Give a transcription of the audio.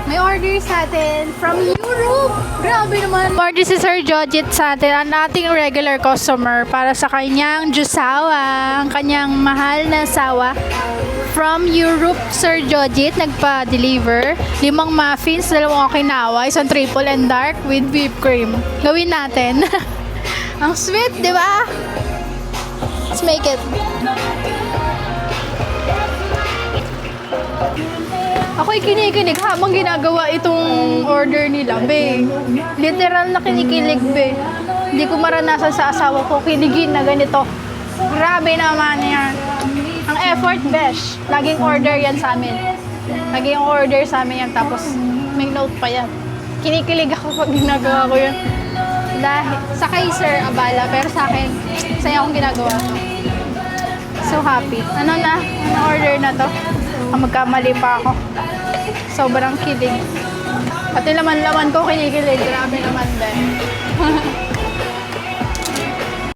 May order sa atin from Europe. Grabe naman. Order si Sir Jojit sa atin, ang ating regular customer para sa kanyang jusawa, ang kanyang mahal na sawa. From Europe, Sir Jojit, nagpa-deliver. 5 muffins, 2 okinawa, isang triple and dark with whipped cream. Gawin natin. Ang sweet, di ba? Let's make it. Ako'y kinikilig habang ginagawa itong order nila, be. Literal na kinikilig, be. Hindi ko maranasan sa asawa ko kinigin na ganito. Grabe naman yan. Ang effort, besh. Laging order yan sa amin. Laging order sa amin yan, tapos may note pa yan. Kinikilig ako pag ginagawa ko yun. Dahil, sa kay Sir Abala, pero sa akin, saya akong ginagawa. So happy. Ano na? Ano order na to? Magkamali pa ako. Sobrang kilig. Pati laman-laman ko kinikilig. Grabe naman din.